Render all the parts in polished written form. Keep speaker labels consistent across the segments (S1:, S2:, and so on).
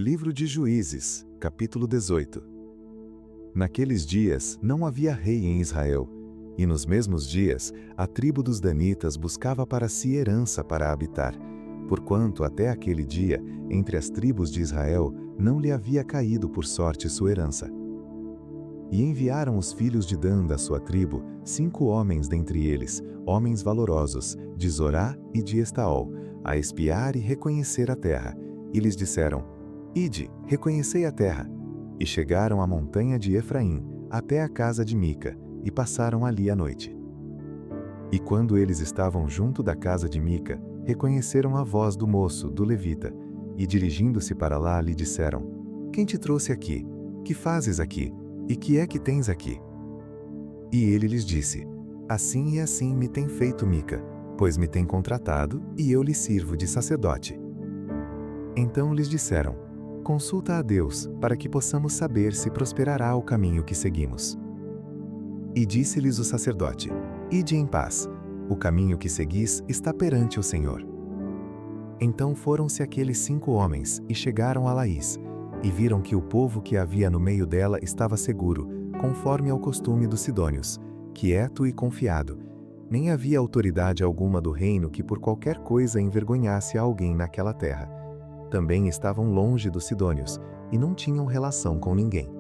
S1: Livro de Juízes, capítulo 18. Naqueles dias não havia rei em Israel, e nos mesmos dias a tribo dos Danitas buscava para si herança para habitar, porquanto até aquele dia, entre as tribos de Israel, não lhe havia caído por sorte sua herança. E enviaram os filhos de Dan da sua tribo 5 homens dentre eles, homens valorosos, de Zorá e de Estaol, a espiar e reconhecer a terra, e lhes disseram: Ide, reconhecei a terra. E chegaram à montanha de Efraim, até a casa de Mica, e passaram ali a noite. E quando eles estavam junto da casa de Mica, reconheceram a voz do moço, do levita, e dirigindo-se para lá lhe disseram: Quem te trouxe aqui? Que fazes aqui? E que é que tens aqui? E ele lhes disse: Assim e assim me tem feito Mica, pois me tem contratado, e eu lhe sirvo de sacerdote. Então lhes disseram: Consulta a Deus, para que possamos saber se prosperará o caminho que seguimos. E disse-lhes o sacerdote: Ide em paz, o caminho que seguis está perante o Senhor. Então foram-se aqueles 5 homens, e chegaram a Laís, e viram que o povo que havia no meio dela estava seguro, conforme ao costume dos sidônios, quieto e confiado. Nem havia autoridade alguma do reino que por qualquer coisa envergonhasse a alguém naquela terra. Também estavam longe dos sidônios, e não tinham relação com ninguém.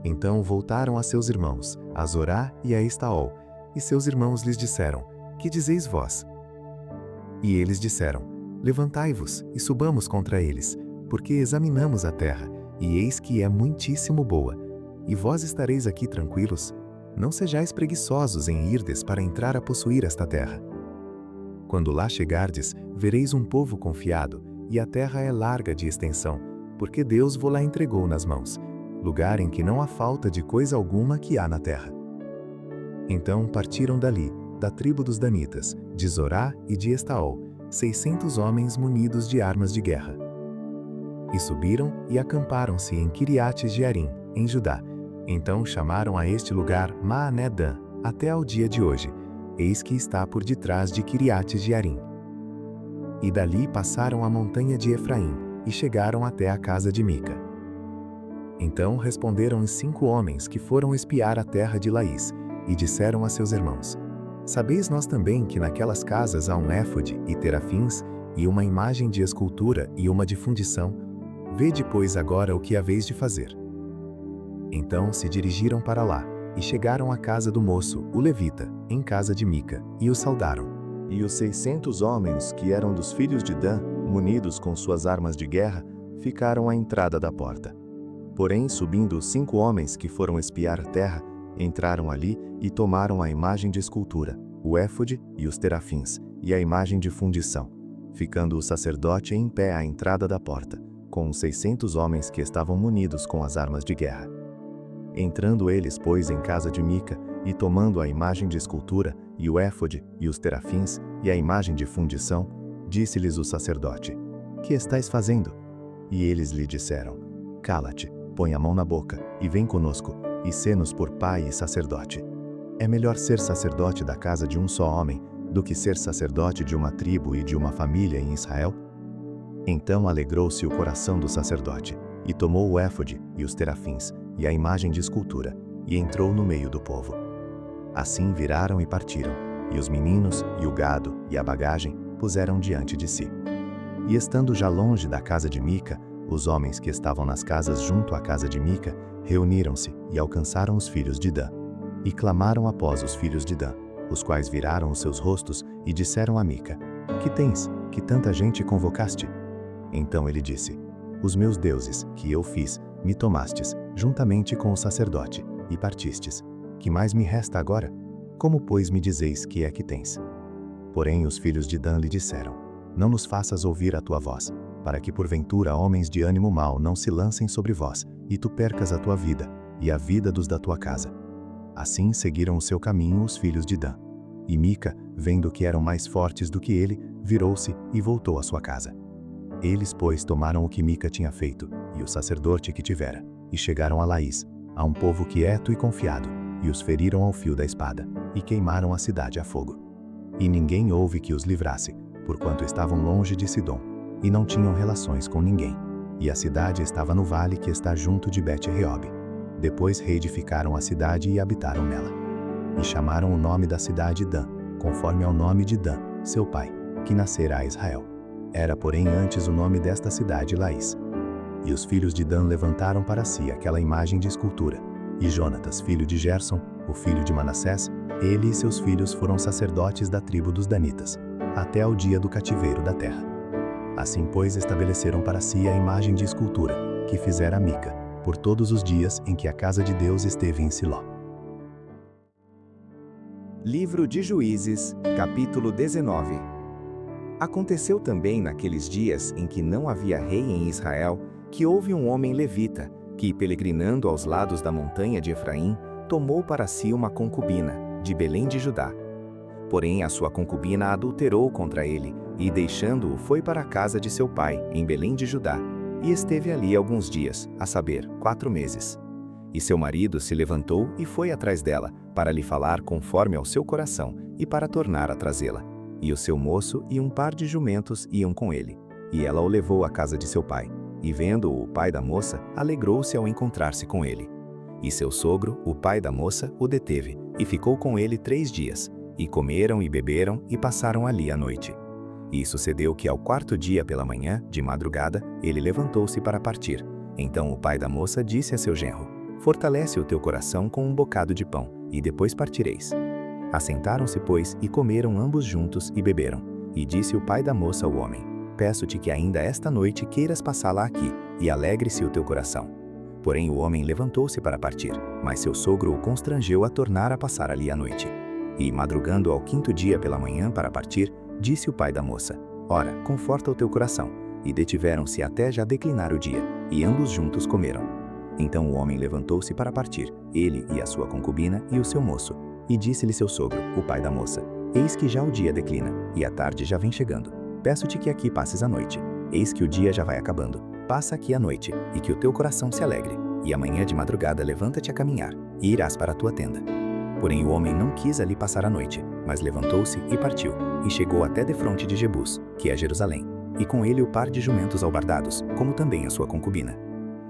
S1: Então voltaram a seus irmãos, a Zorá e a Estaol, e seus irmãos lhes disseram: Que dizeis vós? E eles disseram: Levantai-vos e subamos contra eles, porque examinamos a terra, e eis que é muitíssimo boa. E vós estareis aqui tranquilos? Não sejais preguiçosos em irdes para entrar a possuir esta terra. Quando lá chegardes, vereis um povo confiado, e a terra é larga de extensão, porque Deus vo-la entregou nas mãos, lugar em que não há falta de coisa alguma que há na terra. Então partiram dali, da tribo dos Danitas, de Zorá e de Estaol, 600 homens munidos de armas de guerra. E subiram e acamparam-se em Quiriate-Jearim, em Judá. Então chamaram a este lugar Maané-Dan, até ao dia de hoje, eis que está por detrás de Quiriate-Jearim. E dali passaram a montanha de Efraim, e chegaram até a casa de Mica. Então responderam os 5 homens que foram espiar a terra de Laís, e disseram a seus irmãos: Sabeis nós também que naquelas casas há um éfode e terafins, e uma imagem de escultura e uma de fundição? Vede, pois, agora o que haveis de fazer. Então se dirigiram para lá, e chegaram à casa do moço, o levita, em casa de Mica, e o saudaram. E os 600 homens que eram dos filhos de Dan, munidos com suas armas de guerra, ficaram à entrada da porta. Porém, subindo os 5 homens que foram espiar a terra, entraram ali e tomaram a imagem de escultura, o éfode e os terafins, e a imagem de fundição, ficando o sacerdote em pé à entrada da porta, com os 600 homens que estavam munidos com as armas de guerra. Entrando eles, pois, em casa de Mica, e tomando a imagem de escultura, e o éfode, e os terafins, e a imagem de fundição, disse-lhes o sacerdote: Que estais fazendo? E eles lhe disseram: Cala-te, põe a mão na boca, e vem conosco, e sê-nos por pai e sacerdote. É melhor ser sacerdote da casa de um só homem, do que ser sacerdote de uma tribo e de uma família em Israel? Então alegrou-se o coração do sacerdote, e tomou o éfode, e os terafins, e a imagem de escultura, e entrou no meio do povo. Assim viraram e partiram, e os meninos, e o gado, e a bagagem, puseram diante de si. E estando já longe da casa de Mica, os homens que estavam nas casas junto à casa de Mica, reuniram-se e alcançaram os filhos de Dan. E clamaram após os filhos de Dan, os quais viraram os seus rostos, e disseram a Mica: Que tens, que tanta gente convocaste? Então ele disse: Os meus deuses, que eu fiz, me tomastes, juntamente com o sacerdote, e partistes. Que mais me resta agora? Como, pois, me dizeis que é que tens? Porém os filhos de Dan lhe disseram: Não nos faças ouvir a tua voz, para que porventura homens de ânimo mau não se lancem sobre vós, e tu percas a tua vida, e a vida dos da tua casa. Assim seguiram o seu caminho os filhos de Dan. E Mica, vendo que eram mais fortes do que ele, virou-se e voltou à sua casa. Eles, pois, tomaram o que Mica tinha feito, e o sacerdote que tivera, e chegaram a Laís, a um povo quieto e confiado, e os feriram ao fio da espada, e queimaram a cidade a fogo. E ninguém houve que os livrasse, porquanto estavam longe de Sidom, e não tinham relações com ninguém. E a cidade estava no vale que está junto de Bet-Reob. Depois reedificaram a cidade e habitaram nela. E chamaram o nome da cidade Dan, conforme ao nome de Dan, seu pai, que nascera a Israel. Era, porém, antes o nome desta cidade Laís. E os filhos de Dan levantaram para si aquela imagem de escultura. E Jonatas, filho de Gerson, o filho de Manassés, ele e seus filhos foram sacerdotes da tribo dos Danitas, até ao dia do cativeiro da terra. Assim, pois, estabeleceram para si a imagem de escultura, que fizera Mica, por todos os dias em que a casa de Deus esteve em Siló.
S2: Livro de Juízes, capítulo 19. Aconteceu também naqueles dias em que não havia rei em Israel, que houve um homem levita, que, peregrinando aos lados da montanha de Efraim, tomou para si uma concubina, de Belém de Judá. Porém, a sua concubina adulterou contra ele, e deixando-o foi para a casa de seu pai, em Belém de Judá, e esteve ali alguns dias, a saber, 4 meses. E seu marido se levantou e foi atrás dela, para lhe falar conforme ao seu coração, e para tornar a trazê-la. E o seu moço e um par de jumentos iam com ele. E ela o levou à casa de seu pai. E vendo-o o pai da moça, alegrou-se ao encontrar-se com ele. E seu sogro, o pai da moça, o deteve, e ficou com ele 3 dias. E comeram e beberam, e passaram ali a noite. E sucedeu que ao 4º dia pela manhã, de madrugada, ele levantou-se para partir. Então o pai da moça disse a seu genro: Fortalece o teu coração com um bocado de pão, e depois partireis. Assentaram-se, pois, e comeram ambos juntos e beberam. E disse o pai da moça ao homem: Peço-te que ainda esta noite queiras passá-la aqui, e alegre-se o teu coração. Porém o homem levantou-se para partir, mas seu sogro o constrangeu a tornar a passar ali a noite. E, madrugando ao 5º dia pela manhã para partir, disse o pai da moça: Ora, conforta o teu coração. E detiveram-se até já declinar o dia, e ambos juntos comeram. Então o homem levantou-se para partir, ele e a sua concubina e o seu moço. E disse-lhe seu sogro, o pai da moça: Eis que já o dia declina, e a tarde já vem chegando. Peço-te que aqui passes a noite. Eis que o dia já vai acabando. Passa aqui a noite, e que o teu coração se alegre. E amanhã de madrugada levanta-te a caminhar, e irás para a tua tenda. Porém o homem não quis ali passar a noite, mas levantou-se e partiu, e chegou até defronte de Jebus, que é Jerusalém, e com ele o par de jumentos albardados, como também a sua concubina.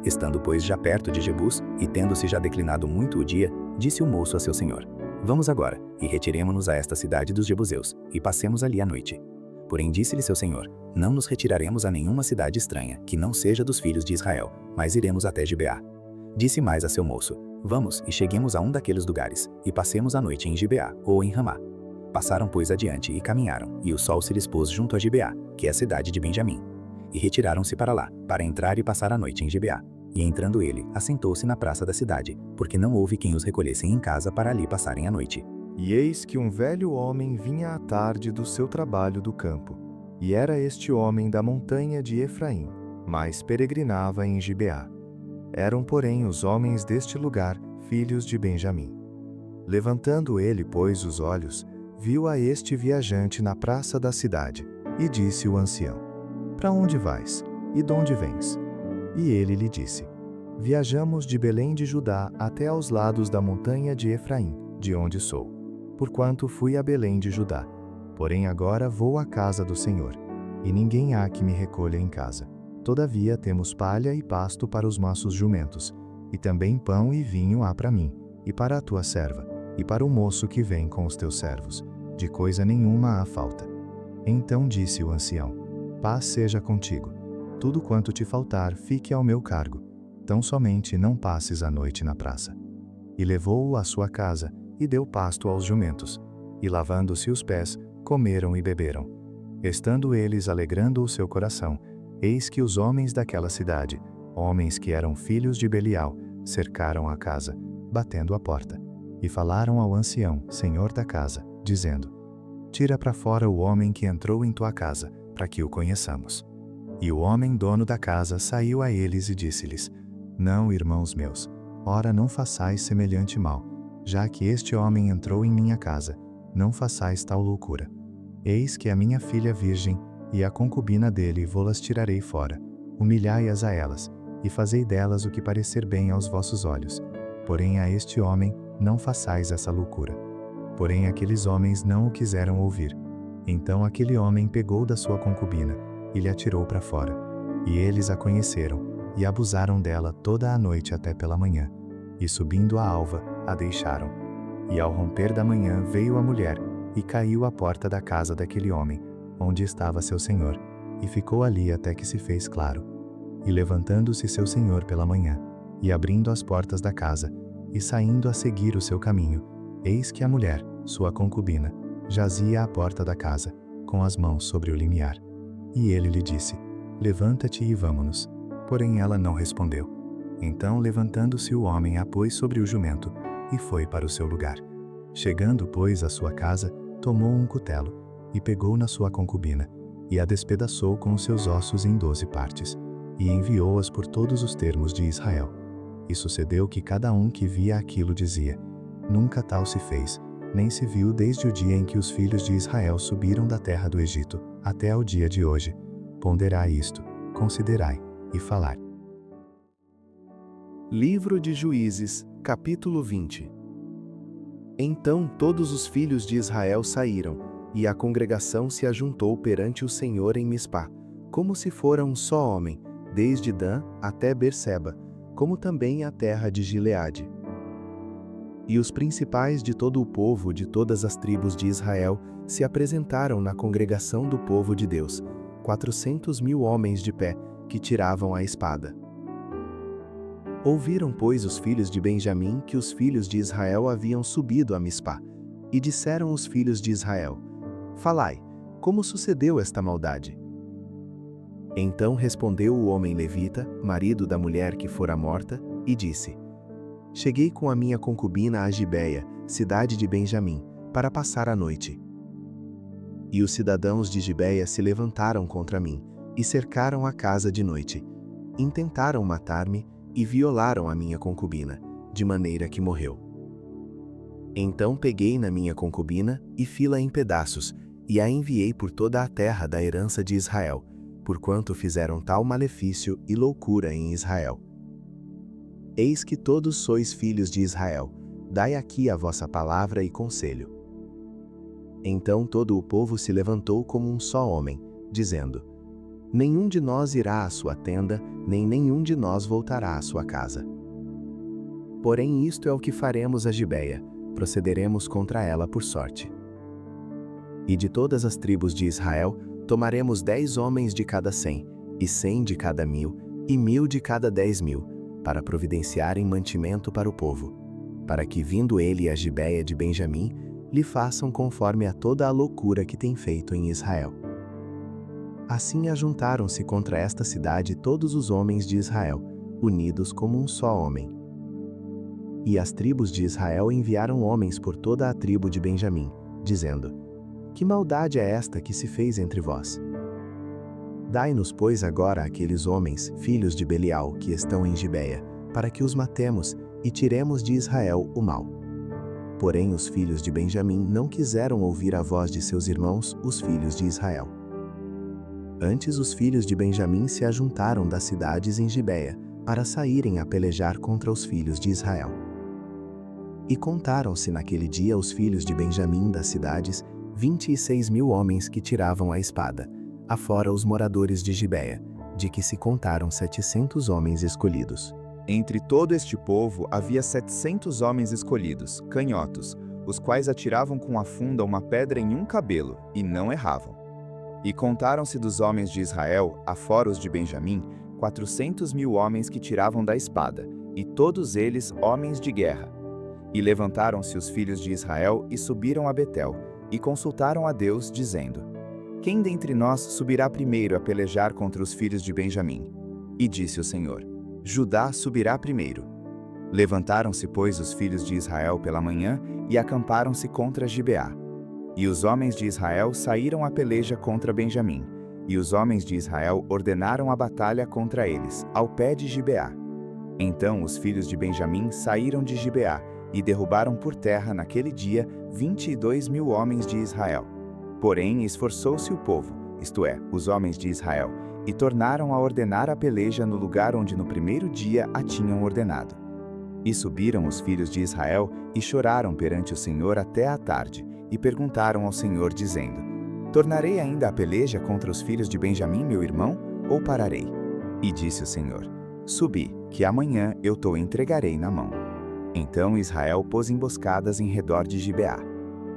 S2: Estando, pois, já perto de Jebus, e tendo-se já declinado muito o dia, disse o moço a seu senhor: Vamos agora, e retiremo-nos a esta cidade dos Jebuseus, e passemos ali a noite. Porém disse-lhe seu senhor: Não nos retiraremos a nenhuma cidade estranha, que não seja dos filhos de Israel, mas iremos até Gibeá. Disse mais a seu moço: Vamos e cheguemos a um daqueles lugares, e passemos a noite em Gibeá, ou em Ramá. Passaram, pois, adiante e caminharam, e o sol se lhes pôs junto a Gibeá, que é a cidade de Benjamim. E retiraram-se para lá, para entrar e passar a noite em Gibeá. E entrando ele, assentou-se na praça da cidade, porque não houve quem os recolhessem em casa para ali passarem a noite.
S3: E eis que um velho homem vinha à tarde do seu trabalho do campo. E era este homem da montanha de Efraim, mas peregrinava em Gibeá. Eram, porém, os homens deste lugar, filhos de Benjamim. Levantando ele, pois, os olhos, viu a este viajante na praça da cidade, e disse o ancião: Para onde vais? E de onde vens? E ele lhe disse: Viajamos de Belém de Judá até aos lados da montanha de Efraim, de onde sou, porquanto fui a Belém de Judá. Porém agora vou à casa do Senhor, e ninguém há que me recolha em casa. Todavia temos palha e pasto para os nossos jumentos, e também pão e vinho há para mim, e para a tua serva, e para o moço que vem com os teus servos. De coisa nenhuma há falta. Então disse o ancião: Paz seja contigo. Tudo quanto te faltar, fique ao meu cargo. Tão somente não passes a noite na praça. E levou-o à sua casa, e deu pasto aos jumentos. E lavando-se os pés, comeram e beberam. Estando eles alegrando o seu coração, eis que os homens daquela cidade, homens que eram filhos de Belial, cercaram a casa, batendo a porta. E falaram ao ancião, senhor da casa, dizendo: Tira para fora o homem que entrou em tua casa, para que o conheçamos. E o homem dono da casa saiu a eles e disse-lhes: Não, irmãos meus, ora não façais semelhante mal, já que este homem entrou em minha casa, não façais tal loucura. Eis que a minha filha virgem e a concubina dele vô-las tirarei fora, humilhai-as a elas, e fazei delas o que parecer bem aos vossos olhos. Porém a este homem não façais essa loucura. Porém aqueles homens não o quiseram ouvir. Então aquele homem pegou da sua concubina, e lhe atirou para fora. E eles a conheceram, e abusaram dela toda a noite até pela manhã, e subindo a alva, a deixaram. E ao romper da manhã veio a mulher, e caiu à porta da casa daquele homem, onde estava seu senhor, e ficou ali até que se fez claro. E levantando-se seu senhor pela manhã, e abrindo as portas da casa, e saindo a seguir o seu caminho, eis que a mulher, sua concubina, jazia à porta da casa, com as mãos sobre o limiar. E ele lhe disse: Levanta-te e vamo-nos. Porém ela não respondeu. Então, levantando-se o homem, a pôs sobre o jumento, e foi para o seu lugar. Chegando, pois, à sua casa, tomou um cutelo, e pegou na sua concubina, e a despedaçou com os seus ossos em 12 partes, e enviou-as por todos os termos de Israel. E sucedeu que cada um que via aquilo dizia: Nunca tal se fez, nem se viu desde o dia em que os filhos de Israel subiram da terra do Egito, até ao dia de hoje. Ponderai isto, considerai, e falai.
S2: Livro de Juízes, capítulo 20. Então todos os filhos de Israel saíram, e a congregação se ajuntou perante o Senhor em Mispá, como se fora um só homem, desde Dan até Berseba, como também a terra de Gileade. E os principais de todo o povo de todas as tribos de Israel se apresentaram na congregação do povo de Deus, 400.000 homens de pé, que tiravam a espada. Ouviram, pois, os filhos de Benjamim que os filhos de Israel haviam subido a Mispá, e disseram os filhos de Israel: Falai, como sucedeu esta maldade? Então respondeu o homem levita, marido da mulher que fora morta, e disse: Cheguei com a minha concubina a Gibeia, cidade de Benjamim, para passar a noite. E os cidadãos de Gibeia se levantaram contra mim, e cercaram a casa de noite. Intentaram matar-me, e violaram a minha concubina, de maneira que morreu. Então peguei na minha concubina, e fi-la em pedaços, e a enviei por toda a terra da herança de Israel, porquanto fizeram tal malefício e loucura em Israel. Eis que todos sois filhos de Israel, dai aqui a vossa palavra e conselho. Então todo o povo se levantou como um só homem, dizendo: Nenhum de nós irá à sua tenda, nem nenhum de nós voltará à sua casa. Porém isto é o que faremos a Gibeia, procederemos contra ela por sorte. E de todas as tribos de Israel, tomaremos 10 homens de cada 100, e 100 de cada 1.000, e 1.000 de cada 10.000, para providenciarem mantimento para o povo, para que, vindo ele a Gibeia de Benjamim, lhe façam conforme a toda a loucura que tem feito em Israel. Assim ajuntaram-se contra esta cidade todos os homens de Israel, unidos como um só homem. E as tribos de Israel enviaram homens por toda a tribo de Benjamim, dizendo: Que maldade é esta que se fez entre vós? Dai-nos, pois, agora aqueles homens, filhos de Belial, que estão em Gibeia, para que os matemos e tiremos de Israel o mal. Porém os filhos de Benjamim não quiseram ouvir a voz de seus irmãos, os filhos de Israel. Antes os filhos de Benjamim se ajuntaram das cidades em Gibeia, para saírem a pelejar contra os filhos de Israel. E contaram-se naquele dia os filhos de Benjamim das cidades, 26.000 homens que tiravam a espada, afora os moradores de Gibeia, de que se contaram 700 homens escolhidos.
S4: Entre todo este povo havia 700 homens escolhidos, canhotos, os quais atiravam com a funda uma pedra em um cabelo, e não erravam. E contaram-se dos homens de Israel, afora os de Benjamim, 400.000 homens que tiravam da espada, e todos eles homens de guerra. E levantaram-se os filhos de Israel e subiram a Betel, e consultaram a Deus, dizendo: Quem dentre nós subirá primeiro a pelejar contra os filhos de Benjamim? E disse o Senhor: Judá subirá primeiro. Levantaram-se, pois, os filhos de Israel pela manhã, e acamparam-se contra Gibeá. E os homens de Israel saíram à peleja contra Benjamim, e os homens de Israel ordenaram a batalha contra eles, ao pé de Gibeá. Então os filhos de Benjamim saíram de Gibeá, e derrubaram por terra naquele dia 22.000 homens de Israel. Porém esforçou-se o povo, isto é, os homens de Israel, e tornaram a ordenar a peleja no lugar onde no primeiro dia a tinham ordenado. E subiram os filhos de Israel, e choraram perante o Senhor até a tarde, e perguntaram ao Senhor, dizendo: Tornarei ainda a peleja contra os filhos de Benjamim, meu irmão, ou pararei? E disse o Senhor: Subi, que amanhã eu te entregarei na mão. Então Israel pôs emboscadas em redor de Gibeá.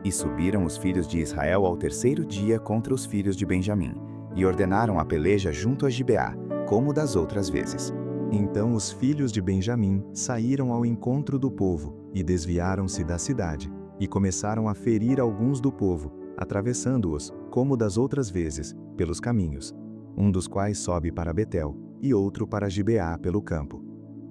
S4: E subiram os filhos de Israel ao terceiro dia contra os filhos de Benjamim, e ordenaram a peleja junto a Gibeá, como das outras vezes.
S3: Então os filhos de Benjamim saíram ao encontro do povo, e desviaram-se da cidade, e começaram a ferir alguns do povo, atravessando-os, como das outras vezes, pelos caminhos, um dos quais sobe para Betel, e outro para Gibeá pelo campo,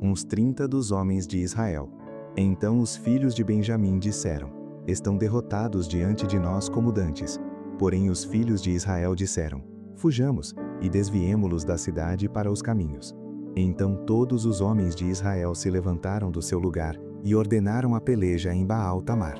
S3: uns 30 dos homens de Israel. Então os filhos de Benjamim disseram: Estão derrotados diante de nós como dantes. Porém os filhos de Israel disseram: Fujamos, e desviemo-los da cidade para os caminhos. Então todos os homens de Israel se levantaram do seu lugar, e ordenaram a peleja em Baal Tamar.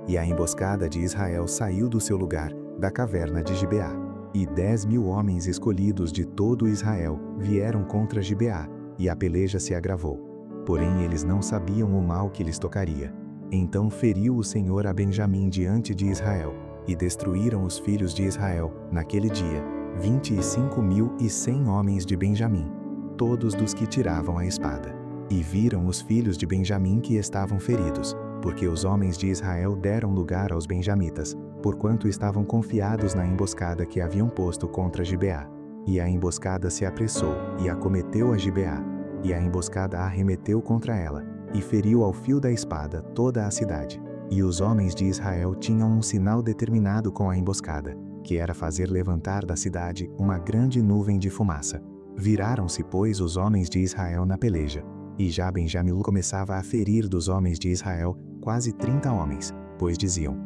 S3: E a emboscada de Israel saiu do seu lugar, da caverna de Gibeá. E 10.000 homens escolhidos de todo Israel vieram contra Gibeá, e a peleja se agravou. Porém eles não sabiam o mal que lhes tocaria. Então feriu o Senhor a Benjamim diante de Israel, e destruíram os filhos de Israel, naquele dia, 25.100 homens de Benjamim, todos dos que tiravam a espada. E viram os filhos de Benjamim que estavam feridos, porque os homens de Israel deram lugar aos benjamitas, porquanto estavam confiados na emboscada que haviam posto contra Gibeá. E a emboscada se apressou, e acometeu a Gibeá, e a emboscada arremeteu contra ela, e feriu ao fio da espada toda a cidade. E os homens de Israel tinham um sinal determinado com a emboscada, que era fazer levantar da cidade uma grande nuvem de fumaça. Viraram-se, pois, os homens de Israel na peleja, e já Benjamim começava a ferir dos homens de Israel quase 30 homens, pois diziam: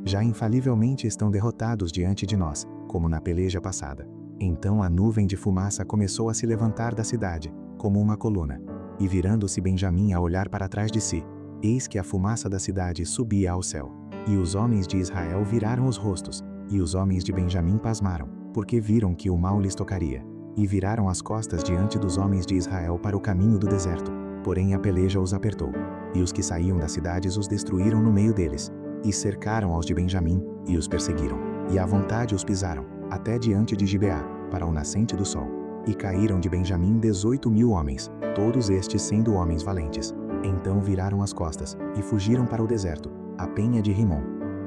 S3: Já infalivelmente estão derrotados diante de nós, como na peleja passada. Então a nuvem de fumaça começou a se levantar da cidade, como uma coluna. E virando-se Benjamim a olhar para trás de si, eis que a fumaça da cidade subia ao céu. E os homens de Israel viraram os rostos, e os homens de Benjamim pasmaram, porque viram que o mal lhes tocaria. E viraram as costas diante dos homens de Israel para o caminho do deserto. Porém a peleja os apertou. E os que saíam das cidades os destruíram no meio deles. E cercaram aos de Benjamim, e os perseguiram. E à vontade os pisaram, até diante de Gibeá, para o nascente do sol. E caíram de Benjamim 18.000 homens, todos estes sendo homens valentes. Então viraram as costas, e fugiram para o deserto, a penha de Rimom.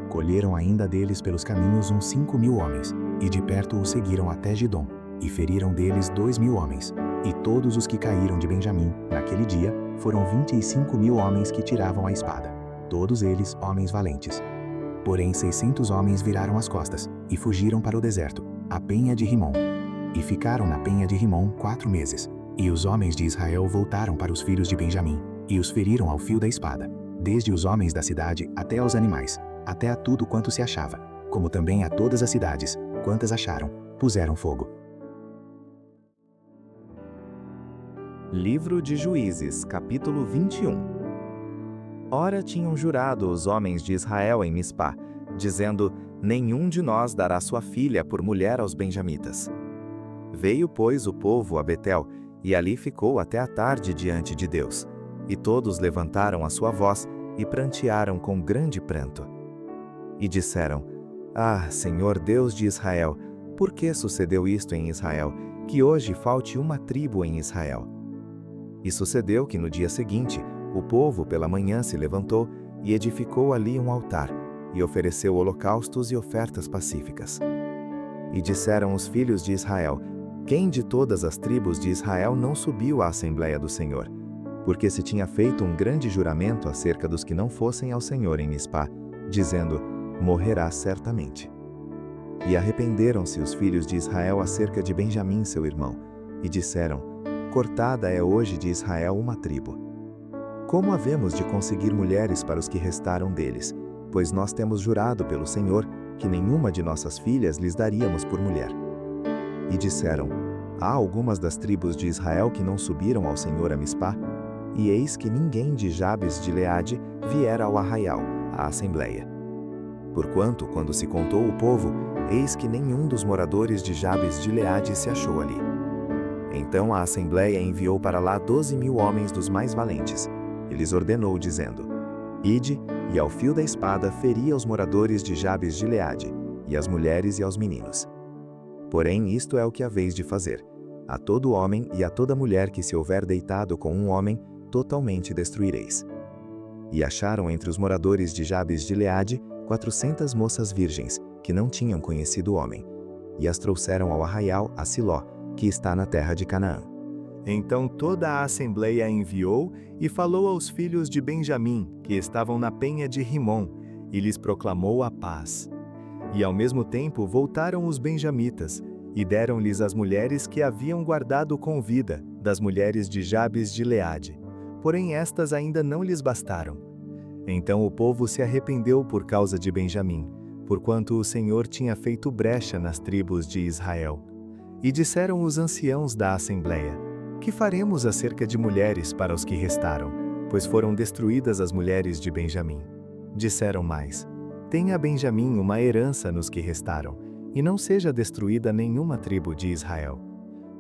S3: Colheram ainda deles pelos caminhos uns 5.000 homens, e de perto os seguiram até Gidom, e feriram deles 2.000 homens. E todos os que caíram de Benjamim, naquele dia, foram 25.000 homens que tiravam a espada, todos eles homens valentes. Porém 600 homens viraram as costas, e fugiram para o deserto, a penha de Rimom. E ficaram na penha de Rimom 4 meses. E os homens de Israel voltaram para os filhos de Benjamim, e os feriram ao fio da espada, desde os homens da cidade até aos animais, até a tudo quanto se achava, como também a todas as cidades, quantas acharam, puseram fogo.
S2: Livro de Juízes, capítulo 21. Ora tinham jurado os homens de Israel em Mispá, dizendo: Nenhum de nós dará sua filha por mulher aos benjamitas. Veio, pois, o povo a Betel, e ali ficou até a tarde diante de Deus. E todos levantaram a sua voz, e prantearam com grande pranto. E disseram: Ah, Senhor Deus de Israel, por que sucedeu isto em Israel, que hoje falte uma tribo em Israel? E sucedeu que no dia seguinte, o povo pela manhã se levantou, e edificou ali um altar, e ofereceu holocaustos e ofertas pacíficas. E disseram os filhos de Israel: Quem de todas as tribos de Israel não subiu à Assembleia do Senhor? Porque se tinha feito um grande juramento acerca dos que não fossem ao Senhor em Mispá, dizendo: Morrerá certamente. E arrependeram-se os filhos de Israel acerca de Benjamim seu irmão, e disseram: Cortada é hoje de Israel uma tribo. Como havemos de conseguir mulheres para os que restaram deles? Pois nós temos jurado pelo Senhor que nenhuma de nossas filhas lhes daríamos por mulher. E disseram: Há algumas das tribos de Israel que não subiram ao Senhor a Mispá, e eis que ninguém de Jabes de Gileade viera ao arraial, à assembleia. Porquanto, quando se contou o povo, eis que nenhum dos moradores de Jabes de Gileade se achou ali. Então a assembleia enviou para lá 12.000 homens dos mais valentes, e lhes ordenou, dizendo: Ide, e ao fio da espada feri aos moradores de Jabes de Gileade, e às mulheres e aos meninos. Porém isto é o que haveis de fazer: A todo homem e a toda mulher que se houver deitado com um homem, totalmente destruireis. E acharam entre os moradores de Jabes de Gileade 400 moças virgens, que não tinham conhecido o homem, e as trouxeram ao arraial a Siló, que está na terra de Canaã.
S3: Então toda a assembleia enviou e falou aos filhos de Benjamim, que estavam na penha de Rimom, e lhes proclamou a paz. E ao mesmo tempo voltaram os benjamitas, e deram-lhes as mulheres que haviam guardado com vida, das mulheres de Jabes de Gileade. Porém estas ainda não lhes bastaram. Então o povo se arrependeu por causa de Benjamim, porquanto o Senhor tinha feito brecha nas tribos de Israel. E disseram os anciãos da assembleia: que faremos acerca de mulheres para os que restaram, pois foram destruídas as mulheres de Benjamim? Disseram mais: tenha Benjamim uma herança nos que restaram, e não seja destruída nenhuma tribo de Israel.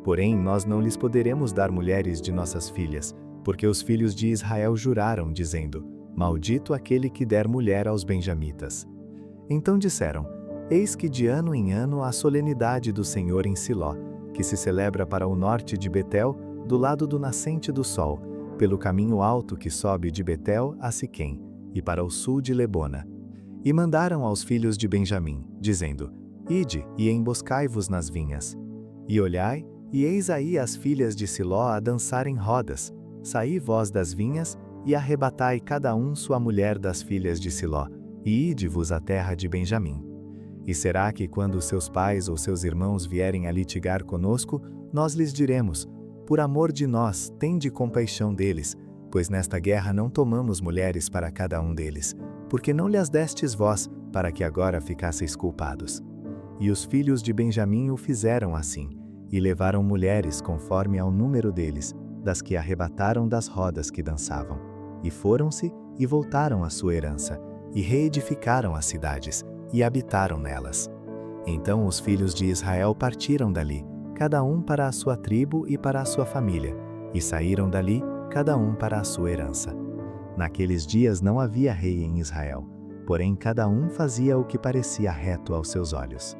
S3: Porém, nós não lhes poderemos dar mulheres de nossas filhas, porque os filhos de Israel juraram, dizendo: maldito aquele que der mulher aos benjamitas. Então disseram: eis que de ano em ano a solenidade do Senhor em Siló, que se celebra para o norte de Betel, do lado do nascente do sol, pelo caminho alto que sobe de Betel a Siquém, e para o sul de Lebona. E mandaram aos filhos de Benjamim, dizendo: ide e emboscai-vos nas vinhas. E olhai, e eis aí as filhas de Siló a dançarem rodas. Saí vós das vinhas, e arrebatai cada um sua mulher das filhas de Siló, e ide-vos à terra de Benjamim. E será que quando seus pais ou seus irmãos vierem a litigar conosco, nós lhes diremos: por amor de nós, tende compaixão deles, pois nesta guerra não tomamos mulheres para cada um deles, porque não lhes destes vós, para que agora ficasseis culpados. E os filhos de Benjamim o fizeram assim, e levaram mulheres conforme ao número deles, das que arrebataram das rodas que dançavam. E foram-se e voltaram à sua herança, e reedificaram as cidades, e habitaram nelas. Então os filhos de Israel partiram dali, cada um para a sua tribo e para a sua família, e saíram dali, cada um para a sua herança. Naqueles dias não havia rei em Israel, porém cada um fazia o que parecia reto aos seus olhos.